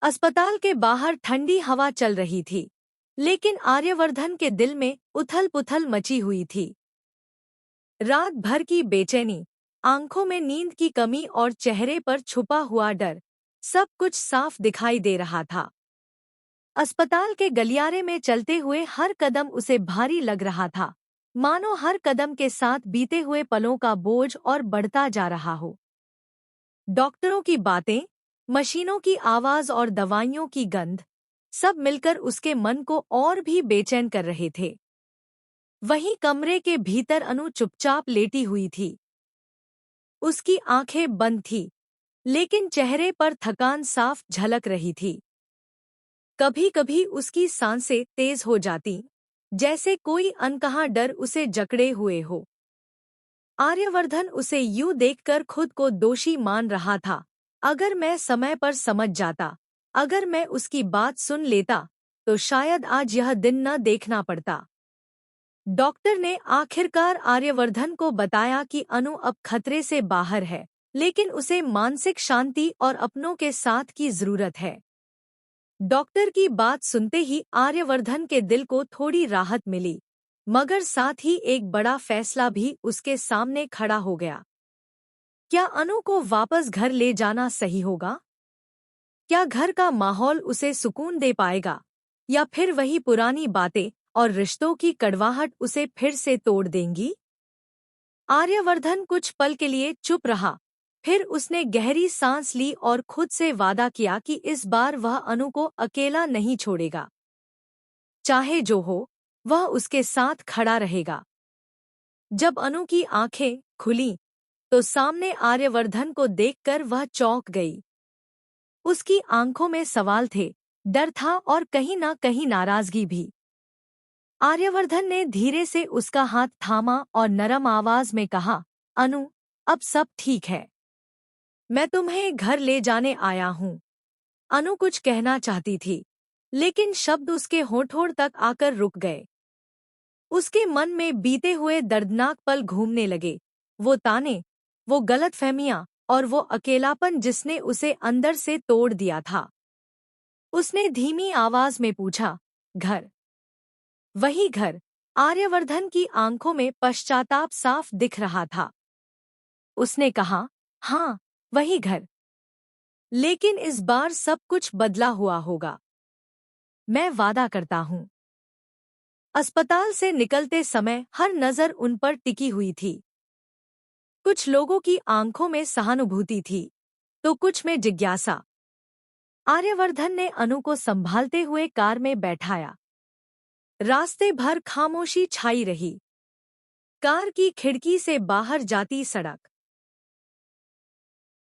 अस्पताल के बाहर ठंडी हवा चल रही थी, लेकिन आर्यवर्धन के दिल में उथल-पुथल मची हुई थी। रात भर की बेचैनी, आंखों में नींद की कमी और चेहरे पर छुपा हुआ डर, सब कुछ साफ दिखाई दे रहा था। अस्पताल के गलियारे में चलते हुए हर कदम उसे भारी लग रहा था, मानो हर कदम के साथ बीते हुए पलों का बोझ और बढ़ता जा रहा हो। डॉक्टरों की बातें, मशीनों की आवाज और दवाइयों की गंध, सब मिलकर उसके मन को और भी बेचैन कर रहे थे। वहीं कमरे के भीतर अनु चुपचाप लेटी हुई थी। उसकी आंखें बंद थीं, लेकिन चेहरे पर थकान साफ झलक रही थी। कभी-कभी उसकी सांसें तेज हो जाती, जैसे कोई अनकहा डर उसे जकड़े हुए हो। आर्यवर्धन उसे यूं देखकर खुद को दोषी मान रहा था। अगर मैं समय पर समझ जाता, अगर मैं उसकी बात सुन लेता, तो शायद आज यह दिन न देखना पड़ता। डॉक्टर ने आखिरकार आर्यवर्धन को बताया कि अनु अब खतरे से बाहर है, लेकिन उसे मानसिक शांति और अपनों के साथ की जरूरत है। डॉक्टर की बात सुनते ही आर्यवर्धन के दिल को थोड़ी राहत मिली, मगर साथ ही एक बड़ा फैसला भी उसके सामने खड़ा हो गया। क्या अनु को वापस घर ले जाना सही होगा? क्या घर का माहौल उसे सुकून दे पाएगा, या फिर वही पुरानी बातें और रिश्तों की कड़वाहट उसे फिर से तोड़ देंगी? आर्यवर्धन कुछ पल के लिए चुप रहा, फिर उसने गहरी सांस ली और खुद से वादा किया कि इस बार वह अनु को अकेला नहीं छोड़ेगा। चाहे जो हो, वह उसके साथ खड़ा रहेगा। जब अनु की आंखें खुलीं, तो सामने आर्यवर्धन को देखकर वह चौंक गई। उसकी आंखों में सवाल थे, डर था और कहीं न कहीं नाराजगी भी। आर्यवर्धन ने धीरे से उसका हाथ थामा और नरम आवाज में कहा, अनु, अब सब ठीक है। मैं तुम्हें घर ले जाने आया हूँ। अनु कुछ कहना चाहती थी, लेकिन शब्द उसके होठों तक आकर रुक गए। उसके मन में बीते हुए दर्दनाक पल घूमने लगे, वो ताने, वो गलतफहमियां और वो अकेलापन जिसने उसे अंदर से तोड़ दिया था। उसने धीमी आवाज में पूछा, घर? वही घर? आर्यवर्धन की आंखों में पश्चाताप साफ दिख रहा था। उसने कहा, हाँ, वही घर। लेकिन इस बार सब कुछ बदला हुआ होगा। मैं वादा करता हूँ। अस्पताल से निकलते समय हर नजर उन पर टिकी हुई थी। कुछ लोगों की आंखों में सहानुभूति थी, तो कुछ में जिज्ञासा। आर्यवर्धन ने अनु को संभालते हुए कार में बैठाया। रास्ते भर खामोशी छाई रही। कार की खिड़की से बाहर जाती सड़क,